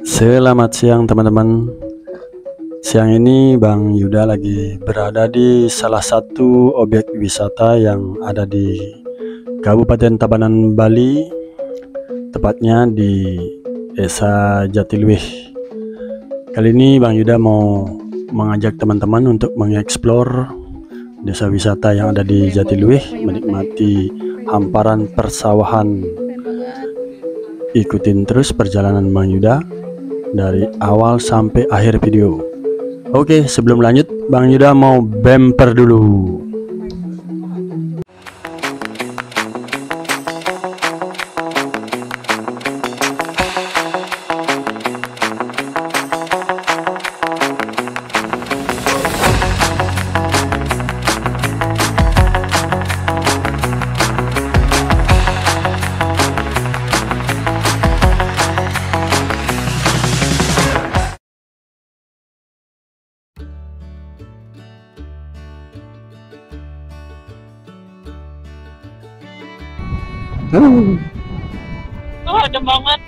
Selamat siang teman-teman. Siang ini Bang Yuda lagi berada di salah satu objek wisata yang ada di Kabupaten Tabanan, Bali, tepatnya di Desa Jatiluwih. Kali ini Bang Yuda mau mengajak teman-teman untuk mengeksplor desa wisata yang ada di Jatiluwih, menikmati hamparan persawahan. Ikutin terus perjalanan Bang Yuda dari awal sampai akhir video. Oke, sebelum lanjut Bang Yuda mau bumper dulu. Oh, adem banget.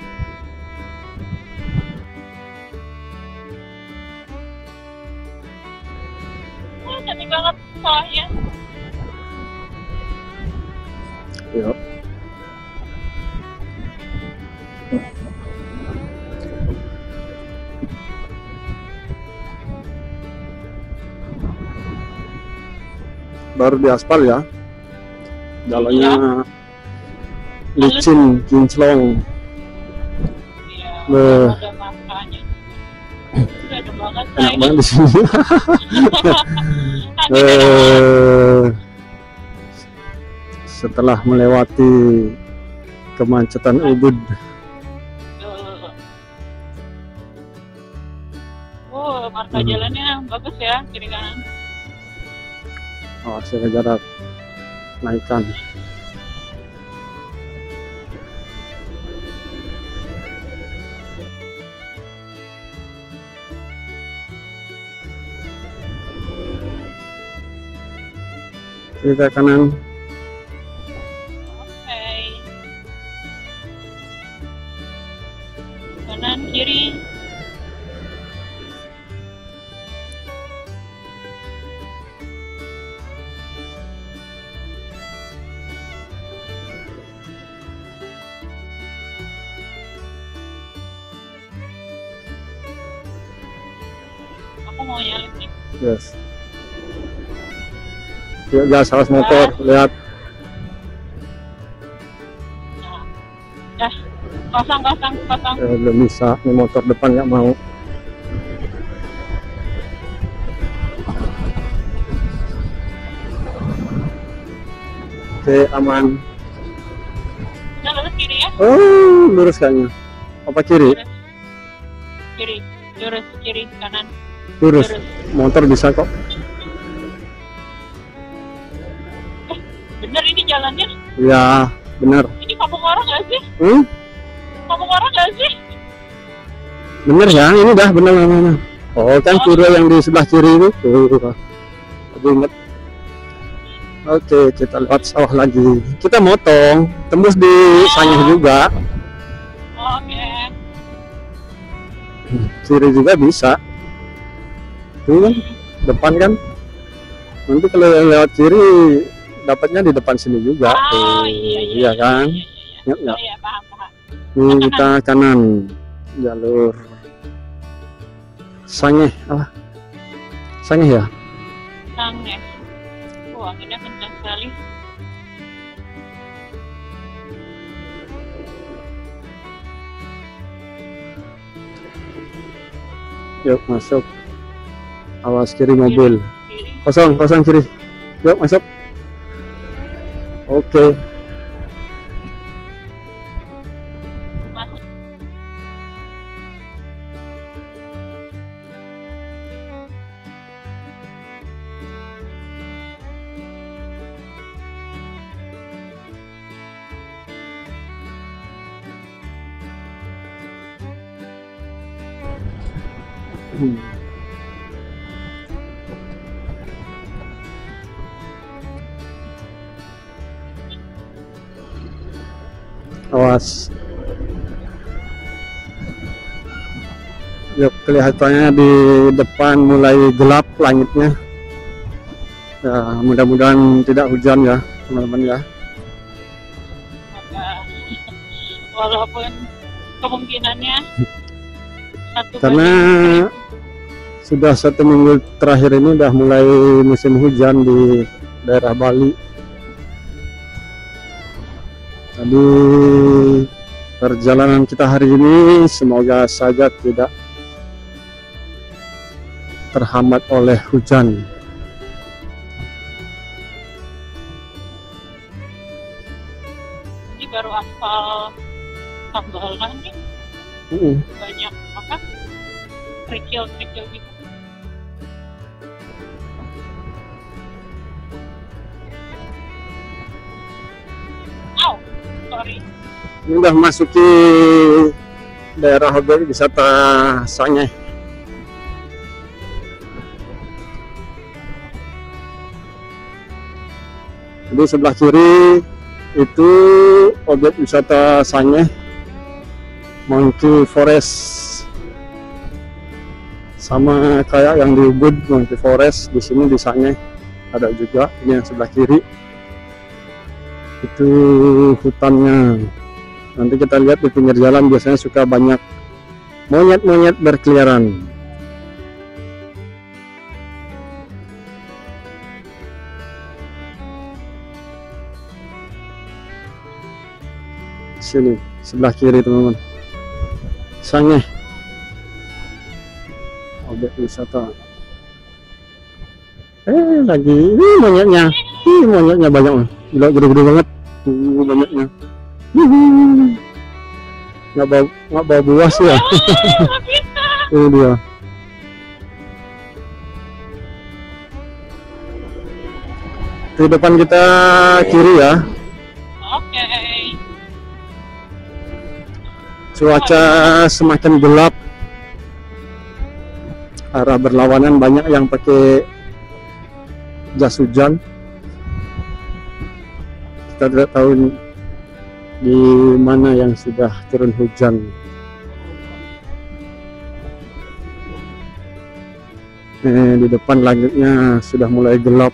Oh, cantik banget sawahnya. Yuk. Baru diaspal ya, jalannya licin, kinclong. Iya, ada makanya. Udah adem banget. Enak banget di sini. Setelah melewati kemacetan Ubud. Oh, marka jalannya bagus ya, kiri kanan. Oh, saya jarak naikkan. Kiri kanan. Oke. Kanan, kiri. Aku mau nyalip nih. Yes. Yuk, gas awas motor, lihat. Dah, kosong. Belum bisa, ini motor depan nggak mau. Oke, aman. Udah lurus kiri ya? Oh, lurus kayaknya. Apa kiri? Lurus kiri, kanan. Lurus. Motor bisa kok. Bener ini jalannya? Ya, bener. Ini kampung orang nggak sih? Kampung orang nggak sih? Bener ya, ini dah bener. Oh, kan pura yang di sebelah kiri itu. Aku inget. Oke, kita lewat sawah lagi. Kita motong, tembus di Sangeh juga. Oke. Kiri juga bisa. Ini kan depan kan. Nanti kalau yang lewat kiri dapatnya di depan sini juga. Oh, iya kan? Iya, Ya. iya, paham. Ini kita kanan jalur Sangeh. Sangeh ya? Sangeh. Wah, anginnya kencang sekali. Yuk masuk. Awas kiri mobil. Kiri. Kosong kiri. Yuk masuk. Oke. Masuk. Awas. Ya, kelihatannya di depan mulai gelap langitnya. Ya, mudah-mudahan tidak hujan ya, teman-teman ya. Semoga. Walaupun kemungkinannya satu Karena sudah 1 minggu terakhir ini udah mulai musim hujan di daerah Bali. Jadi perjalanan kita hari ini semoga saja tidak terhambat oleh hujan. ini baru aspal tambalan nih, banyak apa kerikil-kerikil gitu. Au, sorry. Ini udah masuki daerah objek wisata Sangeh. Jadi sebelah kiri itu objek wisata Sangeh, Monkey Forest. Sama kayak yang di Ubud, Monkey Forest, di sini di Sangeh ada juga. Ini yang sebelah kiri itu hutannya. Nanti kita lihat di pinggir jalan biasanya suka banyak monyet-monyet berkeliaran. Sini sebelah kiri teman-teman, Sangeh objek wisata. Lagi ini monyetnya, monyetnya banyak, gila, gede-gede banget monyetnya. Nggak bawa buah sih ya. Ini dia. Di depan kita kiri ya. Oke. Cuaca semakin gelap, arah berlawanan, banyak yang pakai jas hujan. Kita tidak tahu di mana yang sudah turun hujan. Di depan langitnya sudah mulai gelap.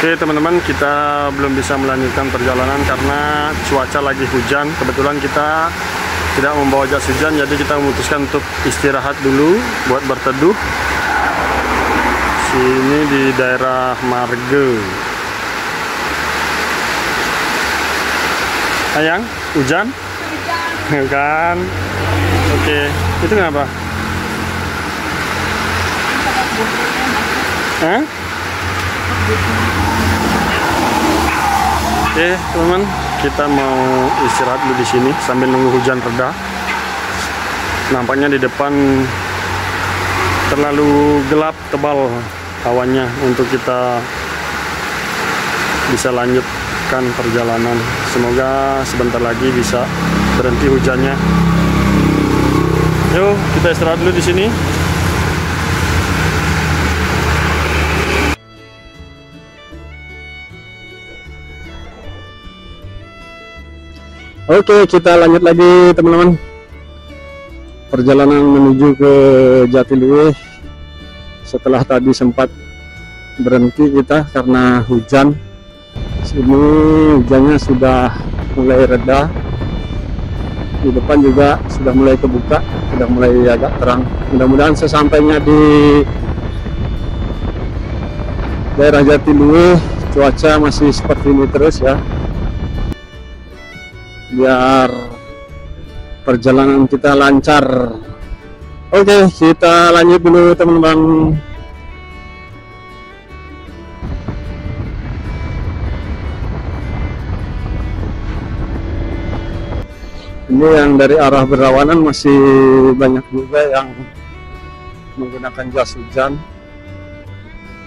Oke teman-teman, kita belum bisa melanjutkan perjalanan karena cuaca lagi hujan. Kebetulan kita tidak membawa jas hujan, jadi kita memutuskan untuk istirahat dulu buat berteduh. Sini di daerah Marge. Sayang, hujan? Hujan. Kan? Oke, itu kenapa? Hah? Oke, teman-teman, kita mau istirahat dulu di sini sambil nunggu hujan reda. Nampaknya di depan terlalu gelap tebal awannya untuk kita bisa lanjutkan perjalanan. Semoga sebentar lagi bisa berhenti hujannya. Yuk, kita istirahat dulu di sini. Oke, kita lanjut lagi teman-teman. Perjalanan menuju ke Jatiluwe. Setelah tadi sempat berhenti kita karena hujan. Sini hujannya sudah mulai reda. Di depan juga sudah mulai kebuka, sudah mulai agak terang. Mudah-mudahan sesampainya di daerah Jatiluwe cuaca masih seperti ini terus ya, biar perjalanan kita lancar. Oke, kita lanjut dulu teman-teman. Ini yang dari arah berlawanan masih banyak juga yang menggunakan jas hujan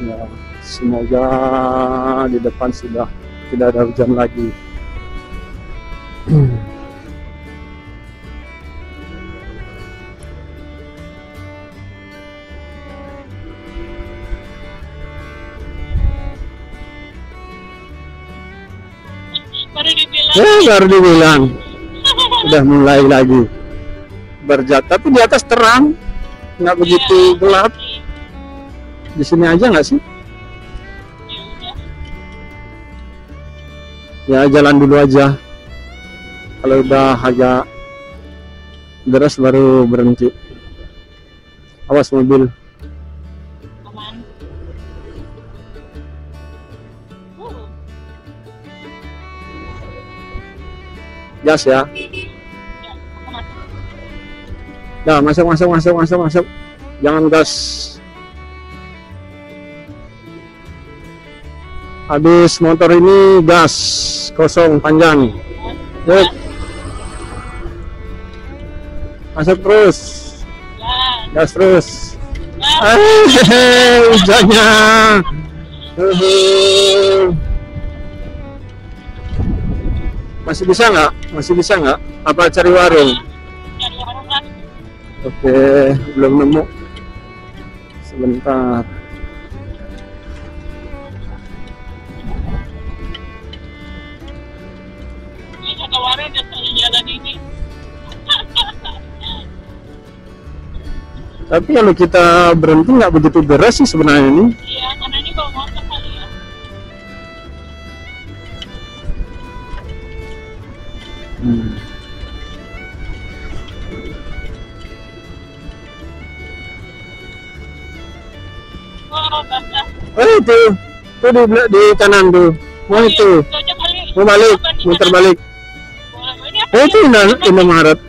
ya. Semoga di depan sudah tidak ada hujan lagi. Baru dibilang udah mulai lagi berjat, tapi di atas terang, nggak begitu gelap. Di sini aja nggak sih? Ya jalan dulu aja. Kalau udah agak deras baru berhenti. Awas mobil. Aman. Gas ya. Nah, masuk. Jangan gas. Habis motor ini gas kosong panjang. Yuk. Masuk terus. Gas terus. Hujannya. Masih bisa nggak? Apa cari warung? Cari warung kan. Oke, belum nemu. Sebentar. Ini kata warung udah di jalan ini. Tapi kalau kita berhenti nggak begitu deras sih sebenarnya ini. Iya, karena ini bawa motor kali ya. Oh, basah. Itu di kanan tuh. Mau itu, Itu aja kali. mau balik, muter balik. Boleh. Ini apa? Itu Indomaret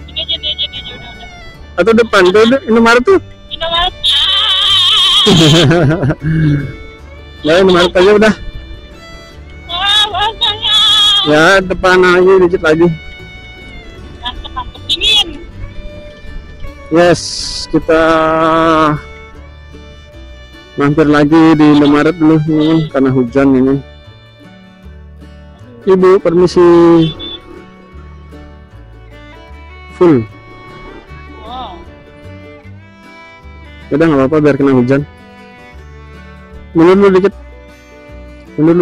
Ini aja udah. atau depan tuh Indomaret tuh. Indomaret. Ya Indomaret aja udah. Wah, basahnya. Ya depan lagi dikit lagi. Mantep dingin. Yes, kita mampir lagi di Indomaret dulu nih, karena hujan ini. Ibu, permisi. Full. Wow. Udah nggak apa-apa biar kena hujan. Mundur dulu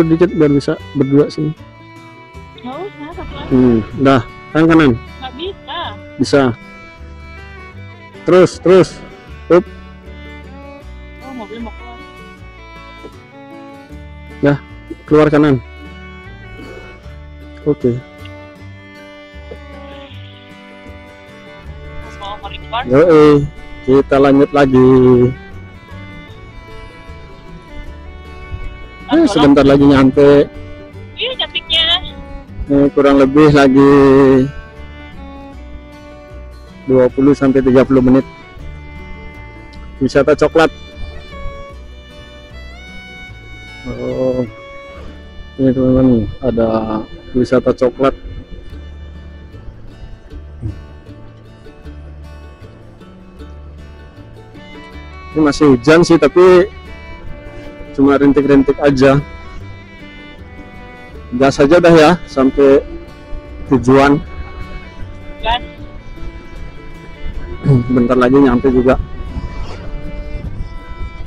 dikit biar bisa berdua sini. Nggak usah, satu lagi. Udah, kanan. Nggak bisa. Bisa. Terus. Oh, mobil mau keluar. Ya. keluar kanan. Oke. Mau merecord. Yoi, kita lanjut lagi. Sebentar lagi nyampe. Iya, cantiknya. Kurang lebih lagi 20 sampai 30 menit. Wisata coklat. Oh, ini teman-teman, ada wisata coklat. Ini masih hujan sih, tapi cuma rintik-rintik aja. Gas aja dah ya sampai tujuan. Gas. Bentar lagi nyampe juga.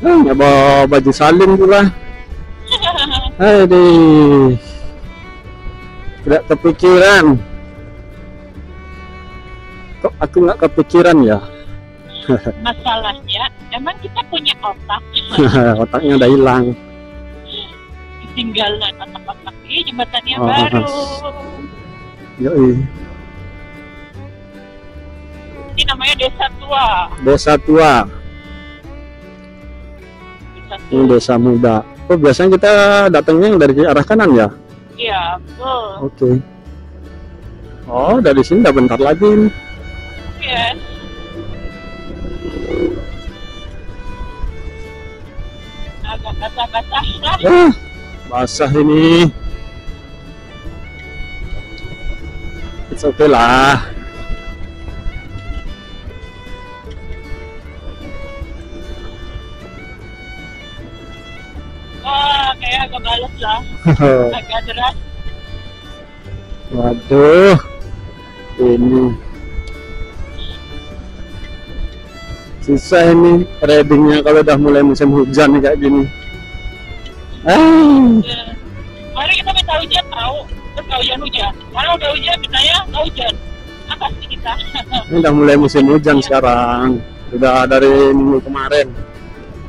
Nggak bawa baju salin pula. Aduh, tidak kepikiran. Kok aku nggak kepikiran ya? Masalahnya, emang kita punya otak. Otaknya udah hilang. Ketinggalan otak-otak di jembatannya Oh, baru. Yoi. Ini namanya Desa Tua. Desa tua, Desa ini Tua. desa muda. Oh, biasanya kita datangnya yang dari arah kanan ya? Iya, betul. Oke. Oh, dari sini udah bentar lagi nih. Yes. Agak basah-basah lah. Basah ini. It's okay lah. Wah, kayak agak balas lah. Agak deras. Waduh, ini susah ini ridingnya kalau udah mulai musim hujan nih kayak gini. Ya. Mari kita minta hujan tahu. Terus nggak hujan-hujan. Kalau udah hujan, mintanya nggak hujan. Apa sih kita? Ini udah mulai musim hujan sekarang. Udah dari minggu kemarin,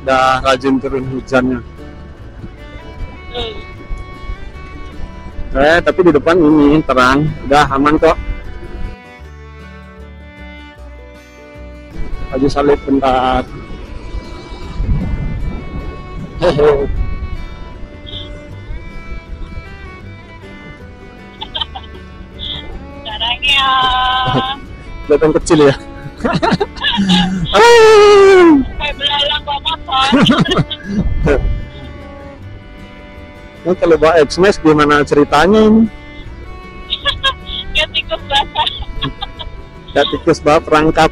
udah rajin turun hujannya. Tapi di depan ini terang, udah aman kok. Lagi salib bentar. Hehe. Caranya Kelihatan kecil ya. kayak belalang bawa motor. Nah, kalau bawa X-Max gimana ceritanya ini? Kayak tikus basah. Kayak tikus bawa perangkap.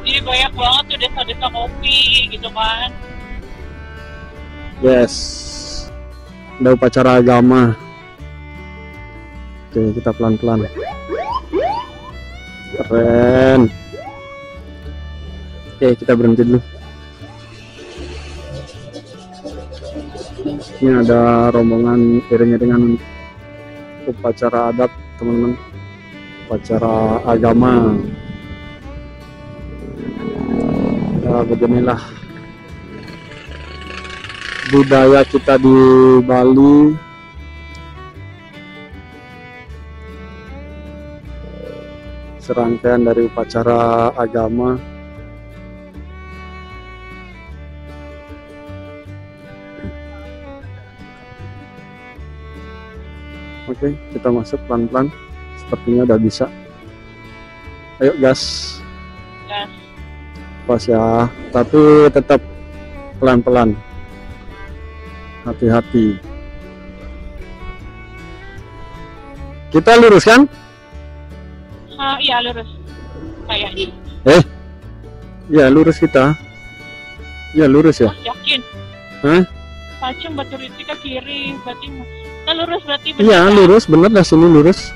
Jadi banyak banget tuh desa-desa kopi gitu kan. Yes. Ada upacara agama. Oke, kita pelan-pelan. Keren. Oke, kita berhenti dulu. Ini ada rombongan iring-iringan upacara adat, teman-teman. Upacara agama. Ya, beginilah budaya kita di Bali. Serangkaian dari upacara agama. Oke, kita masuk pelan-pelan. Sepertinya udah bisa. Ayo gas. Gas. Pas ya, tapi tetap pelan-pelan. Hati-hati. Kita lurus kan? Iya lurus. Kayaknya. Ya lurus kita. Ya lurus ya. Yakin? Hah? Pacung batu rintik ke kiri, berarti kita lurus berarti. Iya benar. lurus, bener dah sini lurus.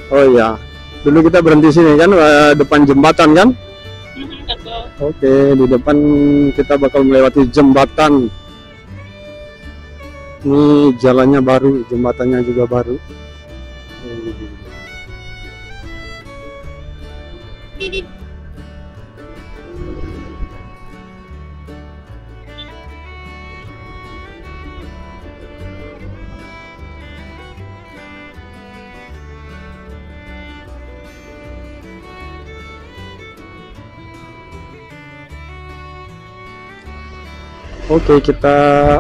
Oh iya, dulu kita berhenti sini kan, depan jembatan kan? Oke, di depan kita bakal melewati jembatan. Ini jalannya baru, jembatannya juga baru. Oke, kita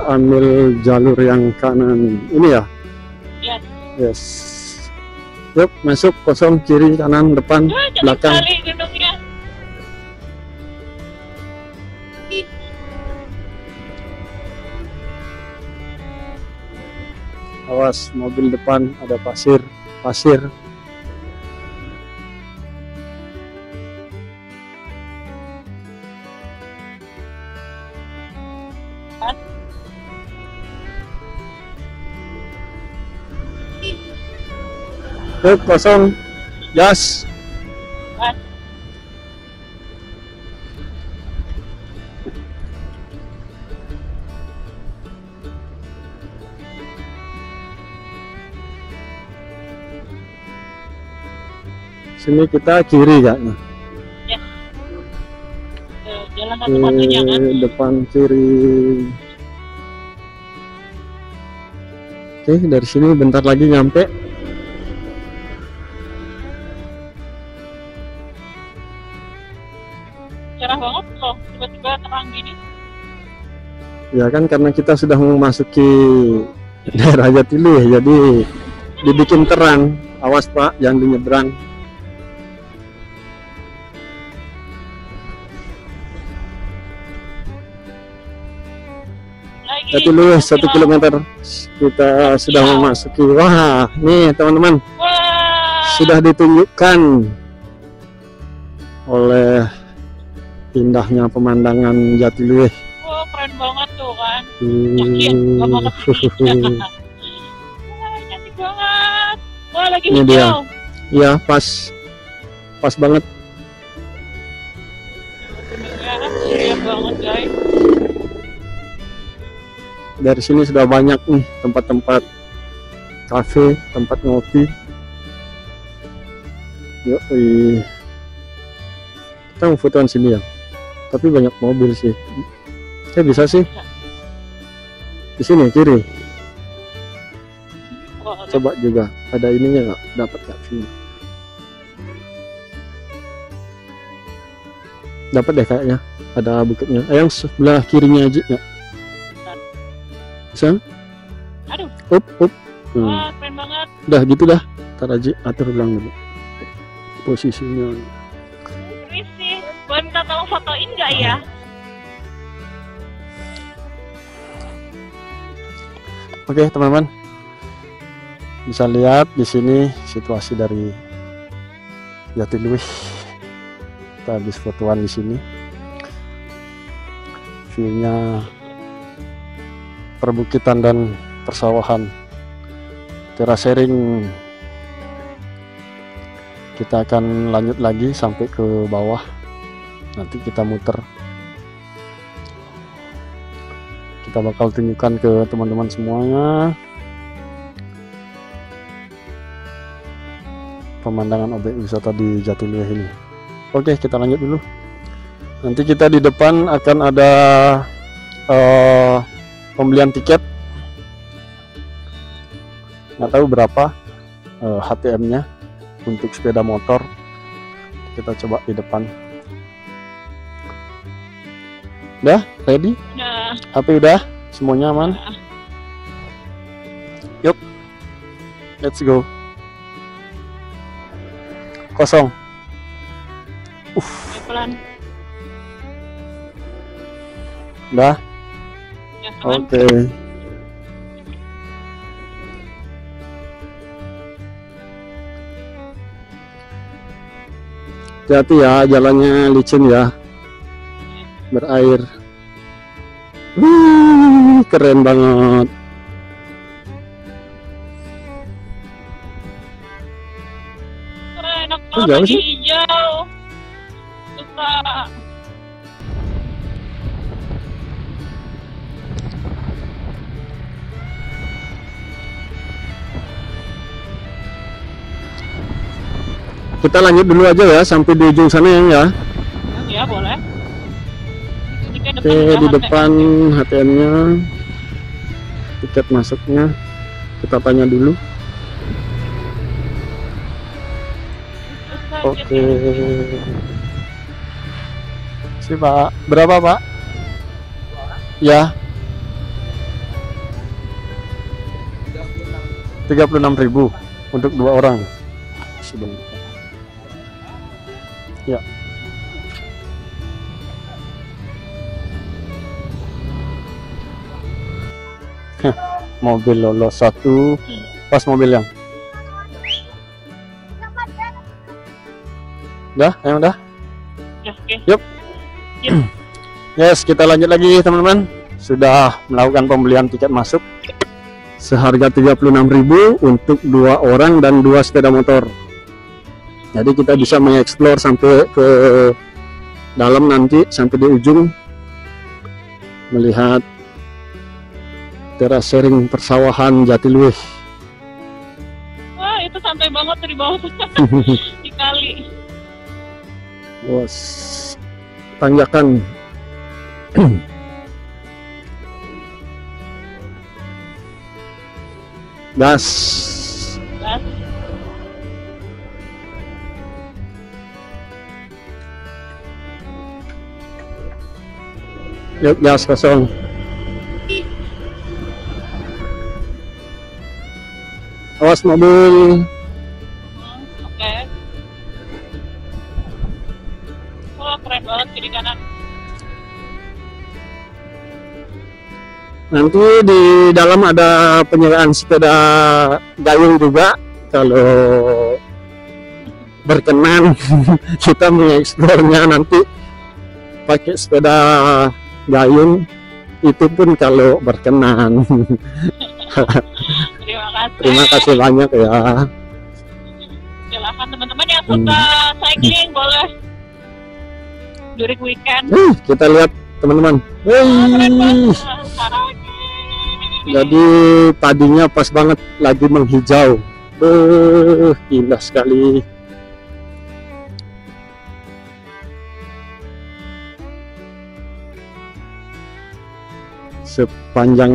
ambil jalur yang kanan ini ya. Yes. Yes. Yuk, masuk, kosong, kiri, kanan, depan, Cepet belakang. kali gedungnya. Awas, mobil depan ada pasir. Yuk, kosong, gas. Gas. Sini kita kiri kayaknya. Yes. Jalan satu-satunya kan. Depan kiri. Oke, dari sini bentar lagi nyampe. Cerah banget loh, tiba-tiba terang gini. Ya kan karena kita sudah memasuki daerah Jatiluwih, jadi dibikin terang. Awas Pak, jangan di nyebrang. Lagi. Jatiluwih 1 kilometer kita sudah memasuki. Wah, nih teman-teman, Wah. sudah ditunjukkan oleh indahnya pemandangan Jatiluwih. Wah, keren banget tuh kan. Yakin, gak bakal kesini. Wah, cantik banget. Wah, lagi Ini dia. hijau. Ya, pas banget. Iya banget guys. Dari sini sudah banyak nih tempat-tempat kafe, tempat ngopi. Yuk, kita mau fotoan sini ya. Tapi banyak mobil sih. Saya bisa sih. Di sini kiri. Wah, Coba juga. Ada ininya nggak? Dapat nggak sini? Dapat deh kayaknya. Ada bukitnya. Yang sebelah kirinya aja ya. Bisa? aduh. Up. Wah, keren banget. Udah gitu dah. Ntar aja atur ulang dulu posisinya. Risih. Boleh minta tolong fotoin nggak ya? Oke teman-teman, bisa lihat di sini situasi dari Jatiluwih. Kita habis fotoan di sini. View-nya perbukitan dan persawahan. Terasering kita akan lanjut lagi sampai ke bawah. Nanti kita muter. Kita bakal tunjukkan ke teman-teman semuanya pemandangan objek wisata di Jatiluwih ini. Oke, kita lanjut dulu. Nanti kita di depan akan ada pembelian tiket. Nggak tahu berapa HTM-nya untuk sepeda motor. Kita coba di depan. Udah ready? Nah, HP udah? Semuanya aman? Yuk, let's go. Kosong. pelan. Udah? Ya, aman. Oke. Hati-hati ya, jalannya licin ya, berair. Keren banget. Enak Kok banget jauh lagi sih? hijau. Suka. kita lanjut dulu aja ya sampai di ujung sana ya. Ya boleh. Ini kayak Oke, juga di HTM. depan HTM-nya, tiket masuknya kita tanya dulu. Terus Oke. Si Pak, berapa Pak? Ya. 36.000 untuk 2 orang. Sebentar. Ya. Mobil lolos 1. Pas mobil yang. Udah, yang udah. Ya, oke. Yup. Yes, kita lanjut lagi teman-teman. Sudah melakukan pembelian tiket masuk seharga 36.000 untuk 2 orang dan 2 sepeda motor. Jadi kita bisa mengeksplor sampai ke dalam nanti, sampai di ujung, melihat teras sharing persawahan Jatiluwih. Wah, itu santai banget di bawah di kali. Bos, tanjakan. Gas. Gas. Yuk, gas kosong. Awas mobil. Oke. Wah, keren banget kiri kanan. Nanti di dalam ada penyewaan sepeda gayung juga. Kalau berkenan kita mengeksplornya nanti pakai sepeda gayung, itu pun kalau berkenan. Terima kasih. Terima kasih banyak ya. Silahkan teman-teman yang suka cycling boleh during weekend. Kita lihat teman-teman. Keren banget. Jadi padinya pas banget lagi menghijau. Indah sekali. Sepanjang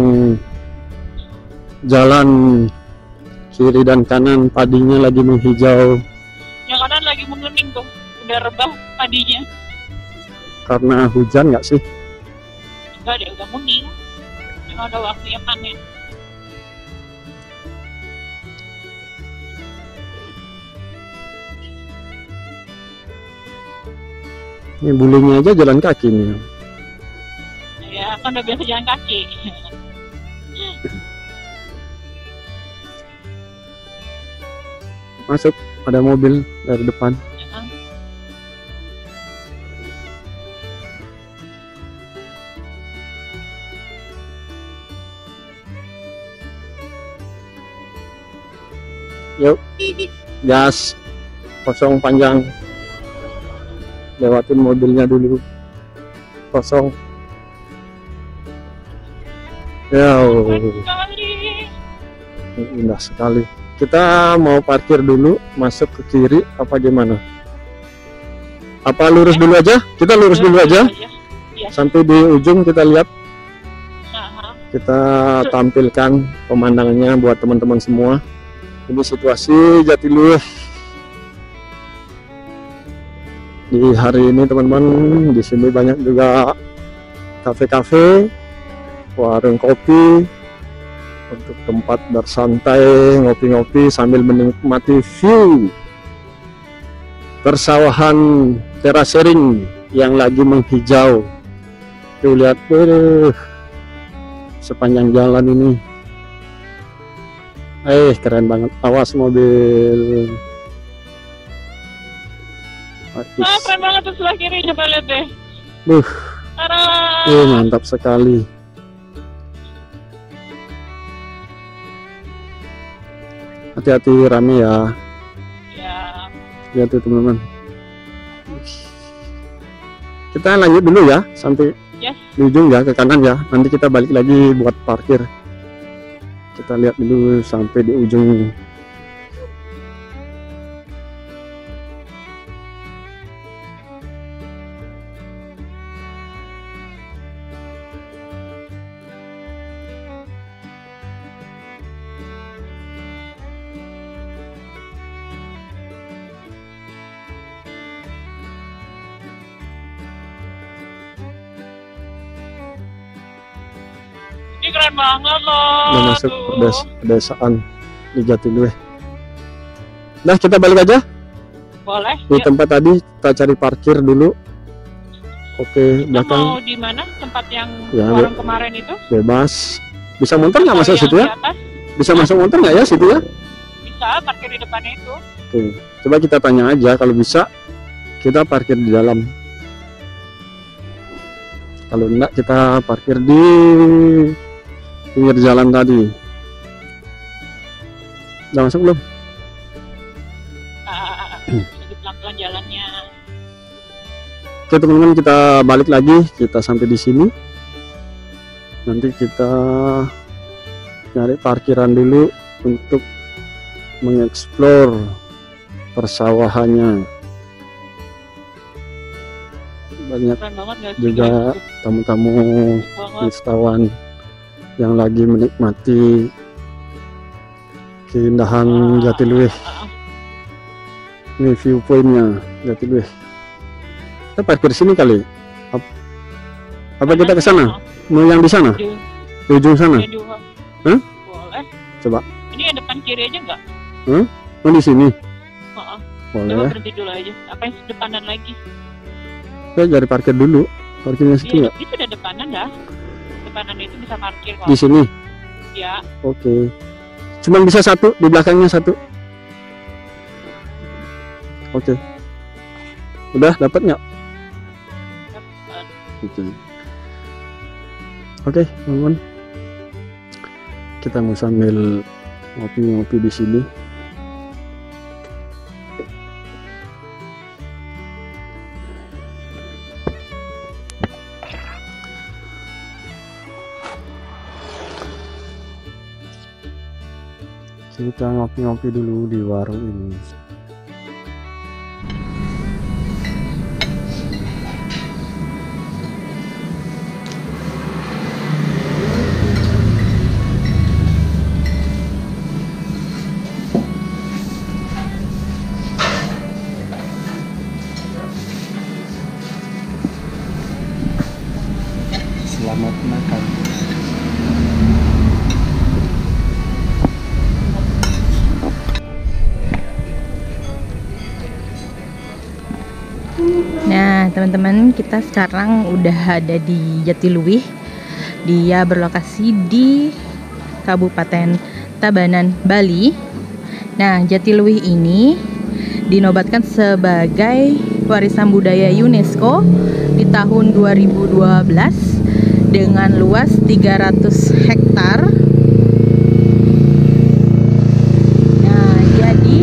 jalan kiri dan kanan padinya lagi menghijau. Yang kanan lagi menguning tuh, udah rebah padinya. Karena hujan nggak sih? Enggak deh, udah kuning. Memang udah waktunya panen. Ini bulunya aja jalan kaki nih. Ya, kan udah biasa jalan kaki. Masuk, ada mobil dari depan. Yuk, gas kosong panjang. Lewatin mobilnya dulu. Kosong. Ya, Sekali. indah sekali. Kita mau parkir dulu, masuk ke kiri apa gimana? Apa lurus dulu aja? Kita lurus dulu aja. Iya. Sampai di ujung kita lihat. Nah, Kita tampilkan pemandangannya buat teman-teman semua. Ini situasi Jatiluwih di hari ini teman-teman. Di sini banyak juga kafe-kafe, warung kopi, untuk tempat bersantai, ngopi-ngopi sambil menikmati view persawahan teras sharing yang lagi menghijau. Tuh lihat sepanjang jalan ini. Keren banget. Awas mobil. keren banget tuh sebelah kiri, coba lihat deh. Mantap sekali. Hati-hati, rame ya. Ya. Lihat tuh teman-teman. Kita lanjut dulu ya sampai di ujung ya, ke kanan ya. Nanti kita balik lagi buat parkir. Kita lihat dulu sampai di ujung. Ini keren banget loh. Udah masuk Tuh. pedesaan di Jatiluwih. Nah, kita balik aja Boleh. di Yuk. tempat tadi. Kita cari parkir dulu. Oke, Kita belakang mau di mana? Tempat yang Ya, warung kemarin itu? bebas. Bisa motor nggak Atau masuk yang situ ya? di atas? Bisa masuk motor nggak ya situ ya? Bisa parkir di depannya itu. Oke, coba kita tanya aja. Kalau bisa, kita parkir di dalam. Kalau enggak, kita parkir di pinggir jalan tadi. Udah masuk belum? Lagi pelan-pelan jalannya. Oke teman-teman, kita balik lagi. Kita sampai di sini. Nanti kita nyari parkiran dulu untuk mengeksplor persawahannya. Banyak Keren banget gak sih? juga guys? tamu-tamu Banget. wisatawan yang lagi menikmati keindahan Jatiluwih. Ini viewpointnya Jatiluwih. Kita parkir di sini kali. Apa kita ke sana? Mau yang di sana? Di- Di ujung sana? di dua. Hah? Boleh. Coba. Ini yang depan kiri aja nggak? Oh, di sini. Heeh. Coba Boleh. berhenti dulu aja. Apa yang depanan lagi? Kita cari parkir dulu. Parkirnya situ Iya, nggak? itu udah depanan dah. Depanan itu bisa parkir kok. Di sini. Ya. Oke. Cuman bisa satu, di belakangnya satu. Oke. Udah dapat nggak? Dapat. Oke. Oke, teman-teman. Kita mau sambil ngopi-ngopi di sini. Kita ngopi-ngopi dulu di warung ini. Selamat makan. Nah, teman-teman, kita sekarang udah ada di Jatiluwih. Dia berlokasi di Kabupaten Tabanan, Bali. Nah, Jatiluwih ini dinobatkan sebagai warisan budaya UNESCO di tahun 2012 dengan luas 300 hektar. Nah, jadi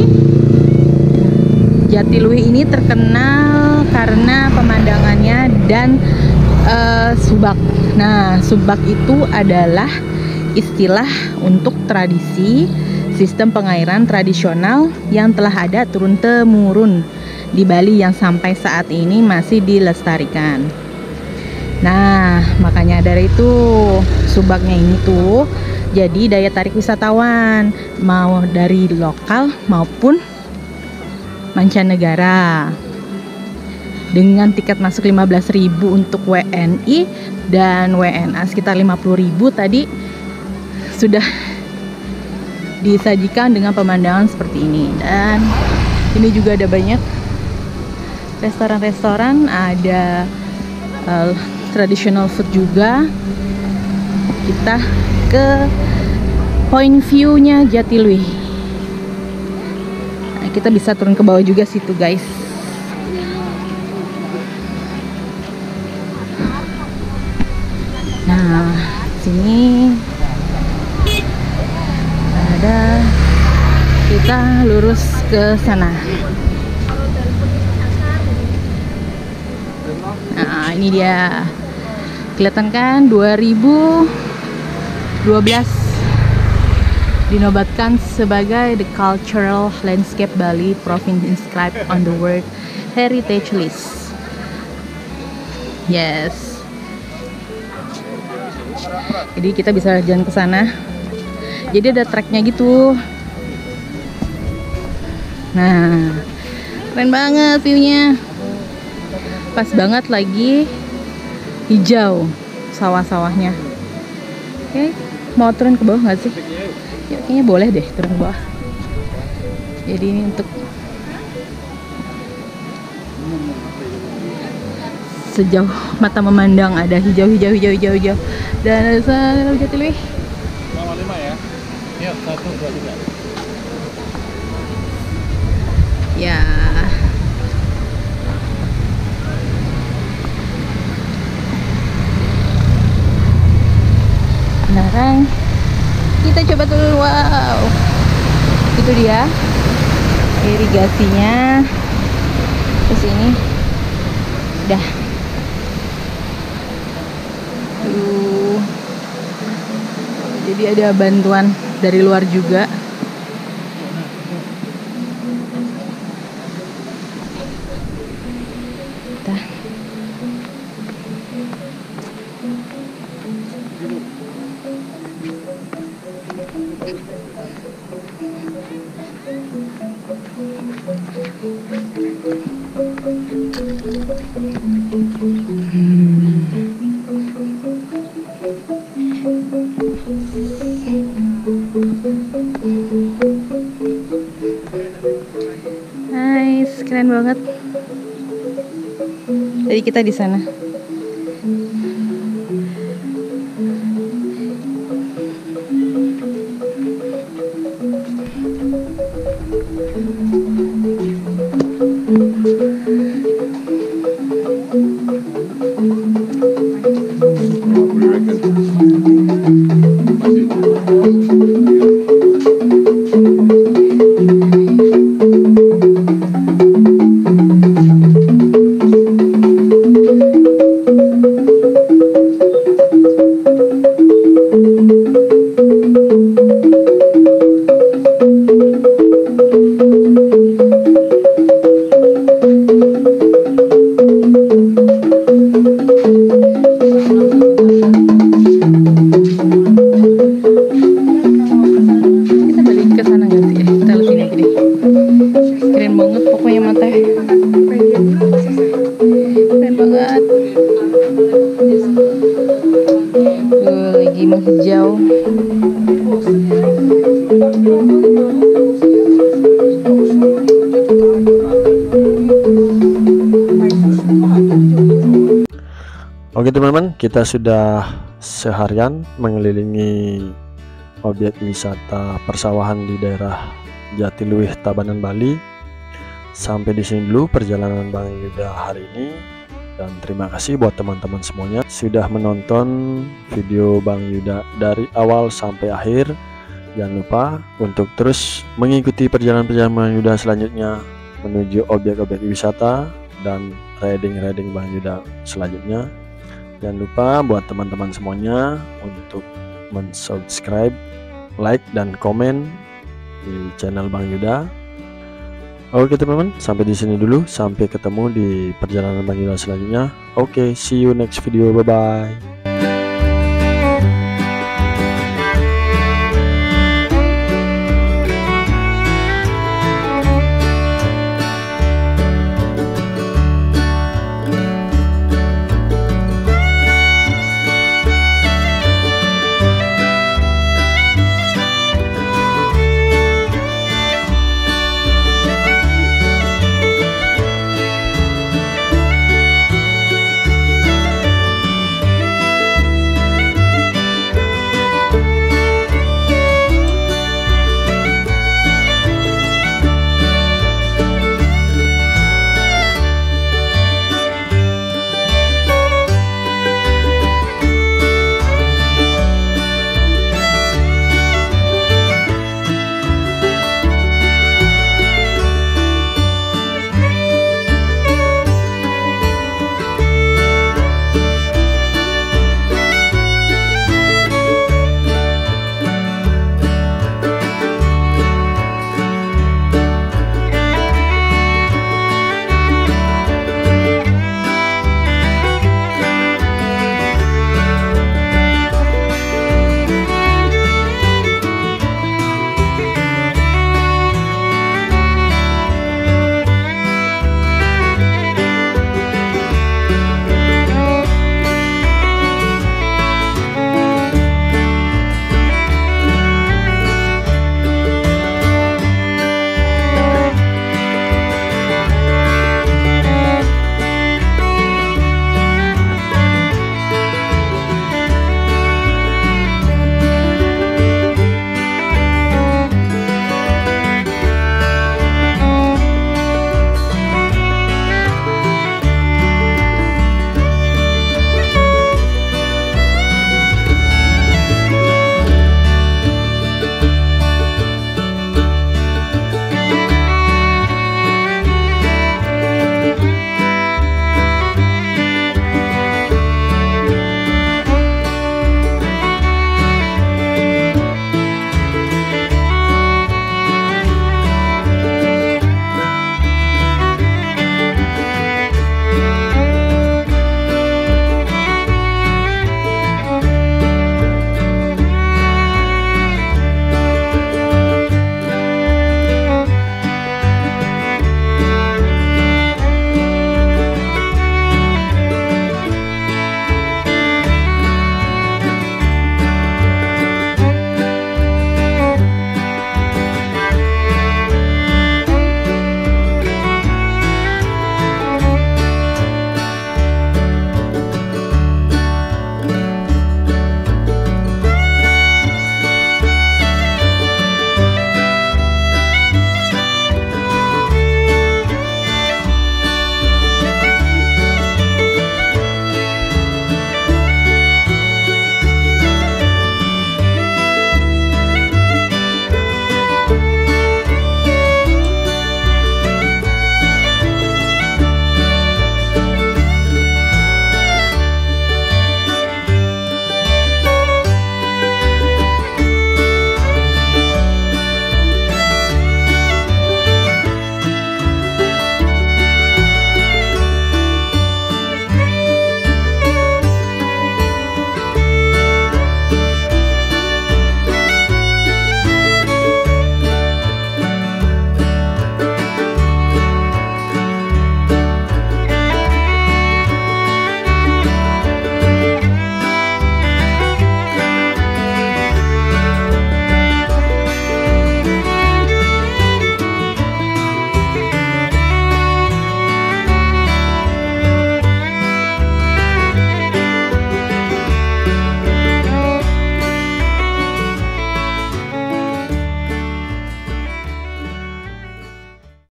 Jatiluwih ini terkenal karena pemandangannya dan subak. Nah, subak itu adalah istilah untuk tradisi sistem pengairan tradisional yang telah ada turun-temurun di Bali yang sampai saat ini masih dilestarikan. Nah, makanya dari itu subaknya ini tuh jadi daya tarik wisatawan mau dari lokal maupun mancanegara. Dengan tiket masuk 15.000 untuk WNI dan WNA sekitar 50.000 tadi sudah disajikan dengan pemandangan seperti ini. Dan ini juga ada banyak restoran-restoran, ada traditional food juga. Kita ke point view-nya Jatiluwih. Nah, kita bisa turun ke bawah juga situ, guys. Nah, sini ada, kita lurus ke sana. Nah, ini dia. Kelihatan kan 2012 dinobatkan sebagai the cultural landscape Bali province inscribed on the World Heritage List. Yes. Jadi kita bisa jalan ke sana. Jadi ada treknya gitu. Nah, keren banget view-nya. Pas banget lagi hijau sawah-sawahnya. Oke, mau turun ke bawah nggak sih? Ya, kayaknya boleh deh turun ke bawah. Jadi ini untuk sejauh mata memandang ada hijau dan ada sana Jatiluwih. Nomor 5 ya. Yuk, 1, 2, 3. Ya. Sekarang kita coba turun. Wow, itu dia irigasinya. Terus ini udah jadi ada bantuan dari luar juga. Nice, keren banget. Tadi kita di sana. Lagi menghijau. Oke teman-teman, kita sudah seharian mengelilingi objek wisata persawahan di daerah Jatiluwih, Tabanan, Bali. Sampai di sini dulu perjalanan Bang Yuda hari ini. Dan terima kasih buat teman-teman semuanya sudah menonton video Bang Yuda dari awal sampai akhir. Jangan lupa untuk terus mengikuti perjalanan-perjalanan Bang Yuda selanjutnya menuju objek-objek wisata dan riding Bang Yuda selanjutnya. Jangan lupa buat teman-teman semuanya untuk mensubscribe, like, dan komen di channel Bang Yuda. Oke teman-teman, sampai di sini dulu. Sampai ketemu di perjalanan Bang Yuda selanjutnya. Oke, see you next video. Bye bye.